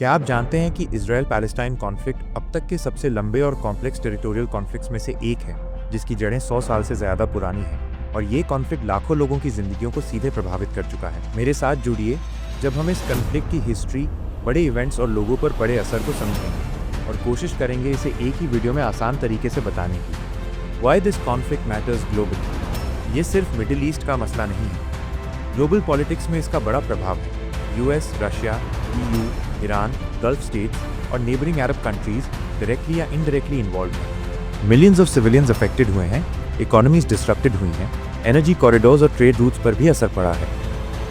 क्या आप जानते हैं कि इजराइल पैलेस्टाइन कॉन्फ्लिक्ट अब तक के सबसे लंबे और कॉम्प्लेक्स टेरिटोरियल कॉन्फ्लिक्ट्स में से एक है, जिसकी जड़ें 100 साल से ज़्यादा पुरानी हैं और ये कॉन्फ्लिक्ट लाखों लोगों की ज़िंदगियों को सीधे प्रभावित कर चुका है। मेरे साथ जुड़िए जब हम इस कॉन्फ्लिक्ट की हिस्ट्री, बड़े इवेंट्स और लोगों पर पड़े असर को समझेंगे और कोशिश करेंगे इसे एक ही वीडियो में आसान तरीके से बताने की। Why this conflict matters globally. ये सिर्फ मिडिल ईस्ट का मसला नहीं है, ग्लोबल पॉलिटिक्स में इसका बड़ा प्रभाव है। US, Russia, EU, Iran, gulf states और नेबरिंग अरब कंट्रीज डायरेक्टली या इनडायरेक्टली इन्वॉल्व हैं। मिलियंस ऑफ सिविलियंस अफेक्टेड हुए हैं, इकोनॉमीज डिस्ट्रप्टेड हुई हैं, एनर्जी कॉरिडोर्स और ट्रेड रूट्स पर भी असर पड़ा है।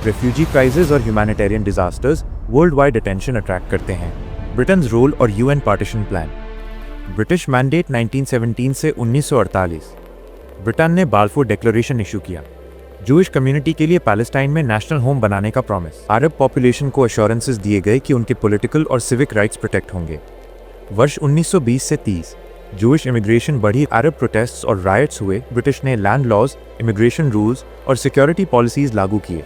रेफ्यूजी क्राइसिस और humanitarian disasters world wide attention attract करते हैं। ब्रिटेन्स रोल और UN partition plan. British mandate 1917 से 1948। ब्रिटेन ने बाल्फोर डिक्लेरेशन इशू किया, जूइश कम्युनिटी के लिए पैलेस्टाइन में नेशनल होम बनाने का प्रॉमिस। अरब पॉपुलेशन को एश्योरेंसेस दिए गए कि उनके पॉलिटिकल और सिविक राइट्स प्रोटेक्ट होंगे। वर्ष 1920 से 30 जूइश इमिग्रेशन बढ़ी, अरब प्रोटेस्ट्स और राइट्स हुए। ब्रिटिश ने लैंड लॉज, इमिग्रेशन रूल्स और सिक्योरिटी पॉलिसीज लागू किए।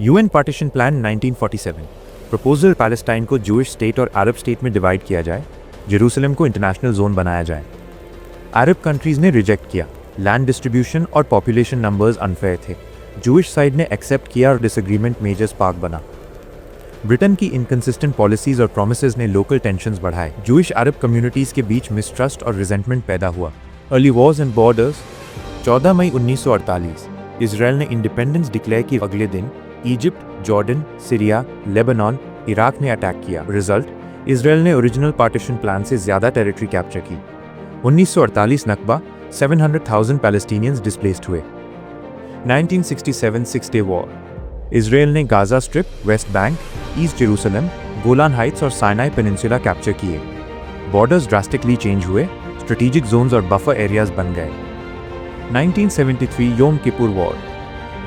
UN partition plan 1947 proposal, Palestine को जूइश स्टेट और अरब स्टेट में डिवाइड किया जाए, जेरूसलम को इंटरनेशनल जोन बनाया जाए। अरब कंट्रीज ने रिजेक्ट किया, लैंड डिस्ट्रीब्यूशन और पॉपुलेशन नंबर्स अनफेयर थे। जूइश साइड ने एक्सेप्ट किया और डिसएग्रीमेंट मेजर स्पार्क बना। ब्रिटेन की इनकंसिस्टेंट पॉलिसीज और प्रोमिसेस ने लोकल टेंशंस बढ़ाए। जूइश अरब कम्युनिटीज के बीच मिसट्रस्ट और रिजेंटमेंट पैदा हुआ। Early wars and borders. 14 मई 1948 इजराइल ने इंडिपेंडेंस डिक्लेयर की अगले दिन Egypt, Jordan, Syria, Lebanon, Iraq ने अटैक किया। रिजल्ट, इजराइल ने ओरिजिनल पार्टीशन प्लान से ज्यादा टेरिटरी कैप्चर की। 1948 नकबा, 700,000 पैलेस्टीनियंस डिस्प्लेस्ड हुए। 1967 सिक्स डे वॉर। इजराइल ने Gaza strip, West Bank, east Jerusalem, Golan Heights और साइनाई पेनिनसुला कैप्चर किए। बॉर्डर्स ड्रास्टिकली चेंज हुए, स्ट्रेटेजिक जोन्स और बफर एरियाज बन गए। 1973 योम किपुर वॉर।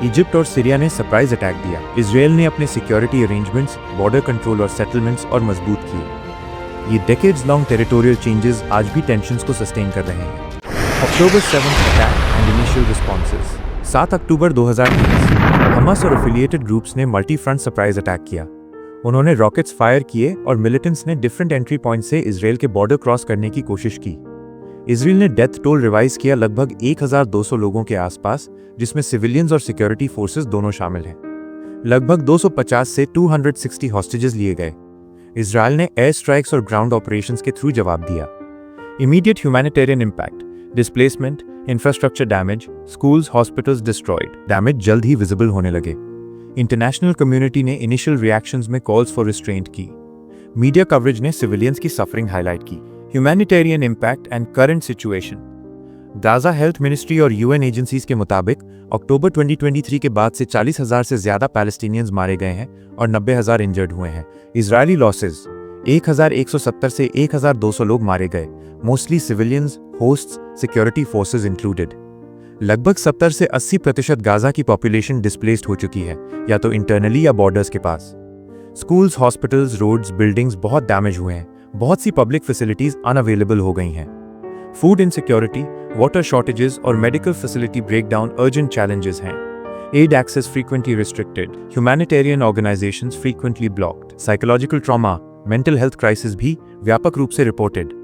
इजिप्ट और सीरिया ने सरप्राइज अटैक दिया। इजराइल ने अपने सिक्योरिटी अरेंजमेंट्स, बॉर्डर कंट्रोल और सेटलमेंट्स और मजबूत किए। ये डेकेड्स लॉन्ग टेरिटोरियल चेंजेस आज भी टेंशंस को सस्टेन कर रहे हैं। October 7th attack and initial responses। 7 October 2023 Hamas और एफिलिएटेड ग्रुप्स ने मल्टी फ्रंट सरप्राइज अटैक किया। उन्होंने रॉकेट्स फायर किए और मिलिटेंट्स ने डिफरेंट एंट्री पॉइंट से इजराइल के बॉर्डर क्रॉस करने की कोशिश की। इजराइल ने डेथ टोल रिवाइज किया लगभग 1200 लोगों के आसपास, जिसमें सिविलियंस और सिक्योरिटी फोर्सेस दोनों शामिल हैं। लगभग 250 से 260 हॉस्टेजेस लिए गए। इजराइल ने एयर स्ट्राइक्स और ग्राउंड ऑपरेशंस के थ्रू जवाब दिया। Immediate humanitarian impact, displacement, infrastructure damage, schools, hospitals destroyed. Damage जल्द ही विजिबल होने लगे। इंटरनेशनल कम्युनिटी ने इनिशियल रिएक्शंस में कॉल्स फॉर रिस्ट्रेंट की। मीडिया कवरेज ने सिविलियंस की सफरिंग हाईलाइट की। Humanitarian impact and current situation. Gaza health ministry और UN एजेंसीज के मुताबिक अक्टूबर 2023 के बाद से 40,000 से ज्यादा पैलेस्टीनियंस मारे गए हैं और 90,000 इंजर्ड हुए हैं। इजरायली लॉसेस 1170 से 1200 लोग मारे गए, mostly civilians, hosts, security forces included. लगभग 70 से 80% गाजा की पॉपुलेशन डिस्प्लेस्ड हो चुकी है, या तो इंटरनली या बॉर्डर्स के पास। स्कूल्स, हॉस्पिटल्स, रोड्स, बिल्डिंग्स बहुत डैमेज हुए हैं। बहुत सी पब्लिक फैसिलिटीज अनअवेलेबल हो गई हैं। फूड इनसिक्योरिटी, वाटर शॉर्टेजेस और medical facility breakdown urgent challenges हैं। Aid access frequently restricted, humanitarian organisations frequently blocked. Psychological trauma, mental health crisis भी व्यापक रूप से रिपोर्टेड।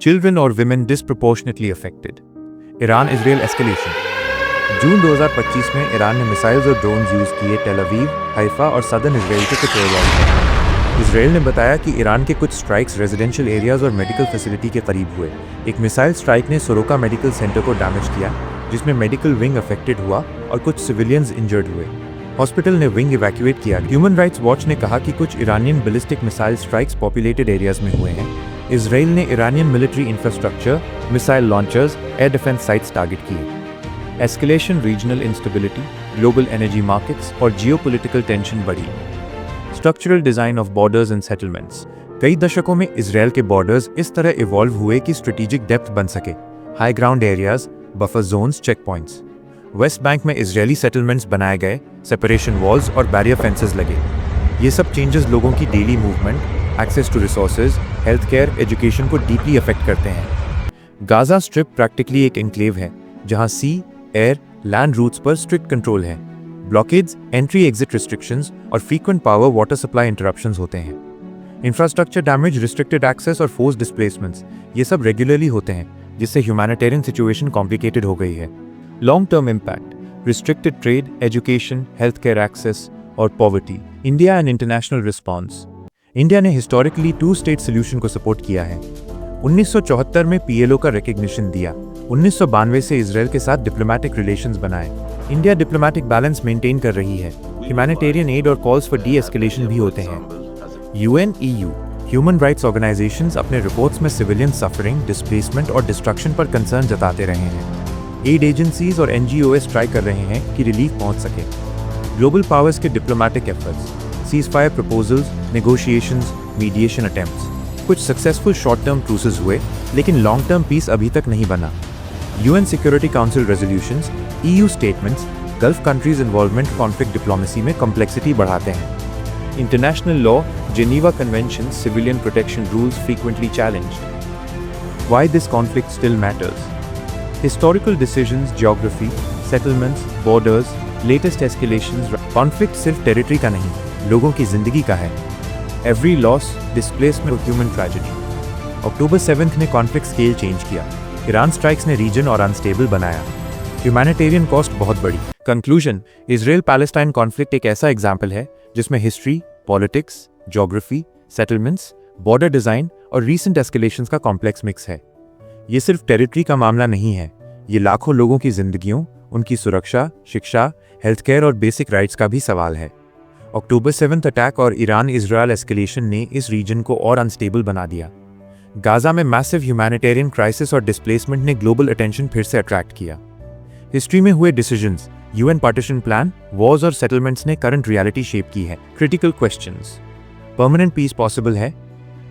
चिल्ड्रन और women disproportionately affected. Iran Israel escalation. June 2025 में Iran ने missiles और ड्रोन्स यूज किए टेल अवीव, हाइफा और सदर्न इजराइल के कुछ एरियाज में। इजराइल ने बताया कि ईरान के कुछ स्ट्राइक्स रेजिडेंशियल एरियाज और मेडिकल फैसिलिटी के करीब हुए। एक मिसाइल स्ट्राइक ने सोरोका मेडिकल सेंटर को डैमेज किया, जिसमें मेडिकल विंग अफेक्टेड हुआ और कुछ सिविलियंस इंजर्ड हुए। हॉस्पिटल ने विंग इवैक्यूएट किया। ह्यूमन राइट्स वॉच ने कहा कि कुछ Iranian ballistic missile strikes populated areas में हुए हैं। इजराइल ने Iranian military infrastructure, missile launchers, air defence sites target किए। Escalation, regional instability, global energy markets और जियोपॉलिटिकल टेंशन बढ़ी। Structural design of borders and settlements. कई दशकों में इजराइल के बॉर्डर्स इस तरह इवॉल्व हुए कि स्ट्रेटेजिक डेप्थ बन सके। High ground areas, buffer zones, check points. West Bank में इजरायली सेटलमेंट्स बनाए गए, सेपरेशन वॉल्स और बैरियर फेंसेस लगे। ये सब चेंजेस लोगों की daily movement, access to resources, health care, education को डीपली अफेक्ट करते हैं। गाजा स्ट्रिप प्रैक्टिकली एक एन्क्लेव है, जहां सी, एयर, लैंड रूट्स पर स्ट्रिक्ट कंट्रोल है। ब्लॉकेड्स, एंट्री एग्जिट रिस्ट्रिक्शंस और frequent power water supply interruptions होते हैं। इंफ्रास्ट्रक्चर डैमेज, रिस्ट्रिक्टेड एक्सेस और फोर्स डिस्प्लेसमेंट्स, ये सब रेगुलरली होते हैं, जिससे ह्यूमैनिटेरियन सिचुएशन कॉम्प्लिकेटेड हो गई है। Long term impact, restricted trade, education, health care access और poverty. India and international response. India ने हिस्टोरिकली टू स्टेट सोल्यूशन को सपोर्ट किया है। 1974 में पीएलओ का रिकग्निशन दिया। 1992 से इजराइल के साथ डिप्लोमेटिक रिलेशंस बनाए। इंडिया डिप्लोमेटिक बैलेंस मेंटेन कर रही है। ह्यूमैनिटेरियन एड और कॉल्स फॉर डी एस्केलेशन भी होते हैं। UN, EU, human rights organisations अपने रिपोर्ट्स में सिविलियन सफरिंग, डिस्प्लेसमेंट और डिस्ट्रक्शन पर कंसर्न जताते रहे हैं। एड एजेंसीज और एनजीओएस ट्राई कर रहे हैं कि रिलीफ पहुंच सके। ग्लोबल पावर्स के diplomatic efforts, ceasefire proposals, negotiations, mediation attempts. कुछ सक्सेसफुल शॉर्ट टर्म ट्रूसेस हुए, लेकिन लॉन्ग टर्म पीस अभी तक नहीं बना। UN security council resolutions, EU statements, Gulf countries involvement conflict diplomacy में कॉम्प्लेक्सिटी बढ़ाते हैं। International law, Geneva convention, civilian protection rules frequently challenged. Why this conflict still matters? Historical decisions, geography, settlements, borders, latest escalations. Conflict सिर्फ territory का नहीं, लोगों की जिंदगी का है। Every loss, displacement, human tragedy. October 7 ने कॉन्फ्लिक्ट स्केल चेंज किया। ईरान स्ट्राइक्स ने रीजन और अनस्टेबल बनाया। ह्यूमैनिटेरियन कॉस्ट बहुत बड़ी। कंक्लूजन, इजराइल पैलेस्टाइन कॉन्फ्लिक्ट एक ऐसा एग्जाम्पल है जिसमें history, politics, geography, settlements, border design और रीसेंट एस्केलेशंस का कॉम्प्लेक्स मिक्स है। ये सिर्फ टेरिटरी का मामला नहीं है, ये लाखों लोगों की जिंदगियों, उनकी सुरक्षा, शिक्षा, हेल्थ केयर और बेसिक राइट्स का भी सवाल है। अक्टूबर 7 अटैक और ईरान इजराइल एस्केलेशन ने इस रीजन को और अनस्टेबल बना दिया। गाजा में मैसिव ह्यूमैनिटेरियन क्राइसिस और डिस्प्लेसमेंट ने ग्लोबल अटेंशन फिर से अट्रैक्ट किया। हिस्ट्री में हुए decisions, UN partition plan, wars और सेटलमेंट्स ने करंट रियलिटी शेप की है। Critical questions, permanent peace possible है?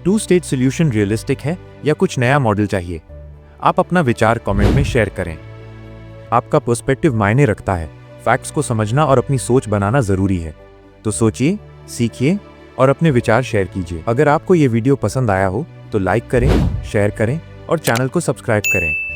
टू स्टेट सोल्यूशन रियलिस्टिक है या कुछ नया मॉडल चाहिए? आप अपना विचार कमेंट में शेयर करें। आपका पर्सपेक्टिव मायने रखता है। फैक्ट्स को समझना और अपनी सोच बनाना जरूरी है। तो सोचिए, सीखिए और अपने विचार शेयर कीजिए। अगर आपको ये वीडियो पसंद आया हो तो लाइक करें, शेयर करें और चैनल को सब्सक्राइब करें।